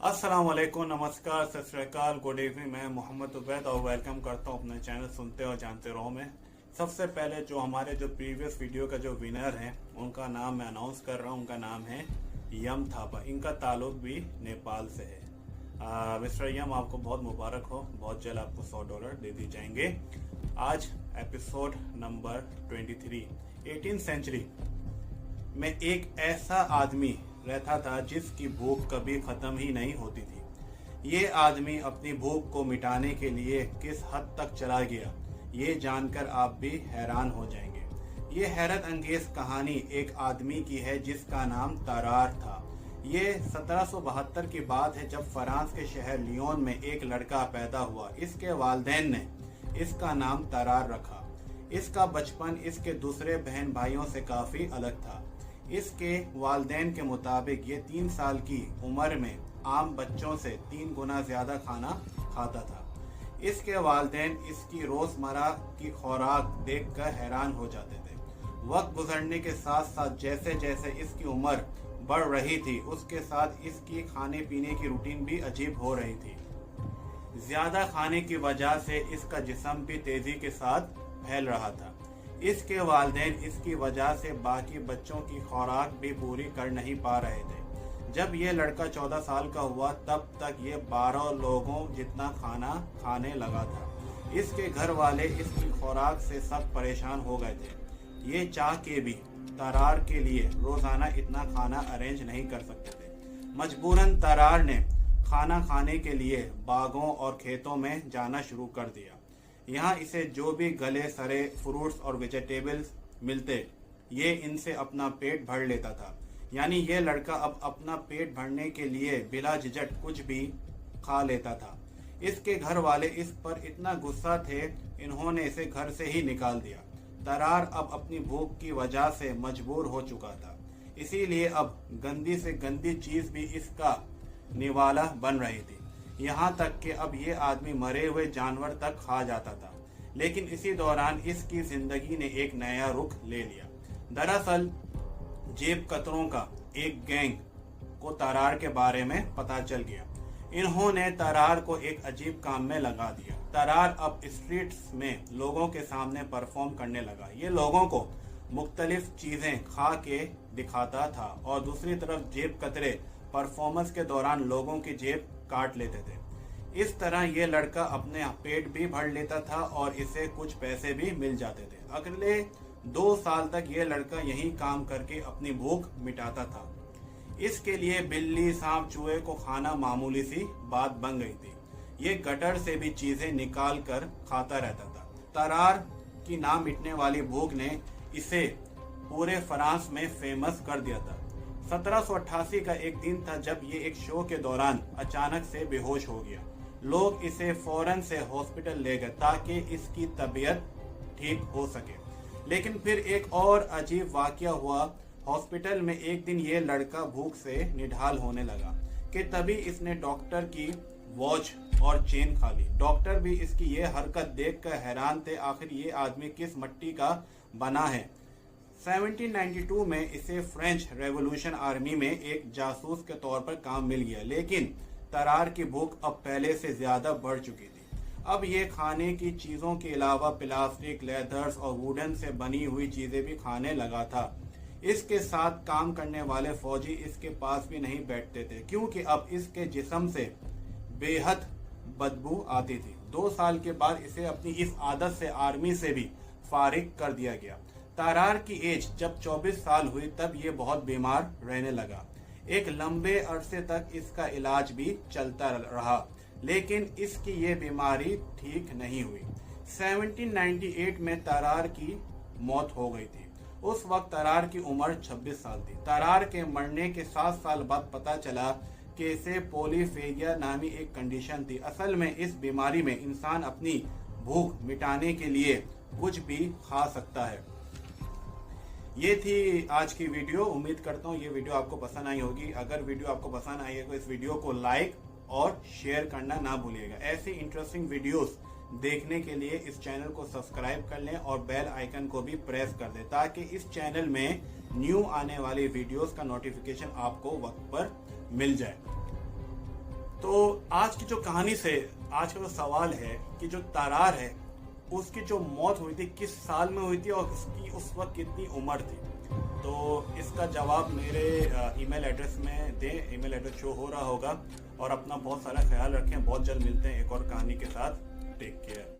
अस्सलाम वालेकुम, नमस्कार, सत श्री अकाल, गुड इवनिंग। मैं मोहम्मद उबैद और वेलकम करता हूँ अपने चैनल सुनते और जानते रहो में। सबसे पहले जो हमारे प्रीवियस वीडियो का जो विनर है उनका नाम मैं अनाउंस कर रहा हूँ। उनका नाम है यम थापा। इनका ताल्लुक भी नेपाल से है। मिस्टर यम, आपको बहुत मुबारक हो। बहुत जल्द आपको $100 दे दी जाएंगे। आज एपिसोड नंबर 23। 18th सेंचुरी में एक ऐसा आदमी रहता था जिसकी भूख कभी खत्म ही नहीं होती थी। ये आदमी अपनी भूख को मिटाने के लिए किस हद तक चला गया, ये जानकर आप भी हैरान हो जाएंगे। ये हैरत अंगेज कहानी एक आदमी की है जिसका नाम तरार था। ये 1772 की बात है जब फ्रांस के शहर लियोन में एक लड़का पैदा हुआ। इसके वालिदैन ने इसका नाम तरार रखा। इसका बचपन इसके दूसरे बहन भाइयों से काफी अलग था। इसके वालिदैन के मुताबिक ये 3 साल की उम्र में आम बच्चों से 3 गुना ज्यादा खाना खाता था। इसके वालिदैन इसकी रोजमर्रा की खुराक देखकर हैरान हो जाते थे। वक्त गुजरने के साथ साथ जैसे जैसे इसकी उम्र बढ़ रही थी उसके साथ इसकी खाने पीने की रूटीन भी अजीब हो रही थी। ज्यादा खाने की वजह से इसका जिस्म भी तेजी के साथ फैल रहा था। इसके वालिदैन इसकी वजह से बाकी बच्चों की खुराक भी पूरी कर नहीं पा रहे थे। जब ये लड़का 14 साल का हुआ तब तक ये 12 लोगों जितना खाना खाने लगा था। इसके घर वाले इसकी खुराक से सब परेशान हो गए थे। ये चाह के भी तरार के लिए रोजाना इतना खाना अरेंज नहीं कर सकते थे। मजबूरन तरार ने खाना खाने के लिए बागों और खेतों में जाना शुरू कर दिया। यहाँ इसे जो भी गले सरे फ्रूट्स और वेजिटेबल्स मिलते ये इनसे अपना पेट भर लेता था। यानी ये लड़का अब अपना पेट भरने के लिए बिला झिझक कुछ भी खा लेता था। इसके घर वाले इस पर इतना गुस्सा थे, इन्होंने इसे घर से ही निकाल दिया। तरार अब अपनी भूख की वजह से मजबूर हो चुका था, इसीलिए अब गंदी से गंदी चीज भी इसका निवाला बन रही थी। यहाँ तक कि अब ये आदमी मरे हुए जानवर तक खा जाता था। लेकिन इसी दौरान इसकी जिंदगी ने एक नया रुख ले लिया। दरअसल जेब कतरों का एक गैंग को तरार के बारे में पता चल गया। इन्होंने तरार को एक अजीब काम में लगा दिया। तरार अब स्ट्रीट्स में लोगों के सामने परफॉर्म करने लगा। ये लोगों को मुख्तलिफ चीजें खा के दिखाता था और दूसरी तरफ जेब कतरे परफॉर्मेंस के दौरान लोगों की जेब काट लेते थे। इस तरह ये लड़का अपने पेट भी भर लेता था और इसे कुछ पैसे भी मिल जाते थे। अगले 2 साल तक ये लड़का यही काम करके अपनी भूख मिटाता था। इसके लिए बिल्ली, सांप, चूहे को खाना मामूली सी बात बन गई थी। ये गटर से भी चीजें निकाल कर खाता रहता था। तरार की ना मिटने वाली भूख ने इसे पूरे फ्रांस में फेमस कर दिया था। 1788 का एक दिन था जब ये एक शो के दौरान अचानक से बेहोश हो गया। लोग इसे फौरन से हॉस्पिटल ले गए ताकि इसकी तबीयत ठीक हो सके। लेकिन फिर एक और अजीब वाकया हुआ। हॉस्पिटल में एक दिन ये लड़का भूख से निढाल होने लगा कि तभी इसने डॉक्टर की वॉच और चेन खा ली। डॉक्टर भी इसकी ये हरकत देखकर हैरान थे। आखिर ये आदमी किस मिट्टी का बना है। 1792 में इसे फ्रेंच रेवोल्यूशन आर्मी में एक जासूस के तौर पर काम मिल गया। लेकिन तरार की भूख अब पहले से ज्यादा बढ़ चुकी थी। अब ये खाने की चीजों के अलावा प्लास्टिक, लेदर्स और वुडन से बनी हुई चीजें भी खाने लगा था। इसके साथ काम करने वाले फौजी इसके पास भी नहीं बैठते थे क्योंकि अब इसके जिस्म से बेहद बदबू आती थी। 2 साल के बाद इसे अपनी इस आदत से आर्मी से भी फारिग कर दिया गया। तरार की एज जब 24 साल हुई तब ये बहुत बीमार रहने लगा। एक लंबे अरसे तक इसका इलाज भी चलता रहा लेकिन इसकी ये बीमारी ठीक नहीं हुई। 1798 में तरार की मौत हो गई थी। उस वक्त तरार की उम्र 26 साल थी। तरार के मरने के 7 साल बाद पता चला कि इसे पोलीफेजिया नामी एक कंडीशन थी। असल में इस बीमारी में इंसान अपनी भूख मिटाने के लिए कुछ भी खा सकता है। ये थी आज की वीडियो। उम्मीद करता हूँ ये वीडियो आपको पसंद आई होगी। अगर वीडियो आपको पसंद आई है तो इस वीडियो को लाइक और शेयर करना ना भूलिएगा। ऐसी इंटरेस्टिंग वीडियोस देखने के लिए इस चैनल को सब्सक्राइब कर लें और बेल आइकन को भी प्रेस कर दें ताकि इस चैनल में न्यू आने वाली वीडियोस का नोटिफिकेशन आपको वक्त पर मिल जाए। तो आज की जो कहानी से आज का जो सवाल है कि जो तारार है उसकी जो मौत हुई थी किस साल में हुई थी और उसकी उस वक्त कितनी उम्र थी, तो इसका जवाब मेरे ईमेल एड्रेस में दें। ईमेल एड्रेस शो हो रहा होगा। और अपना बहुत सारा ख्याल रखें। बहुत जल्द मिलते हैं एक और कहानी के साथ। Take care.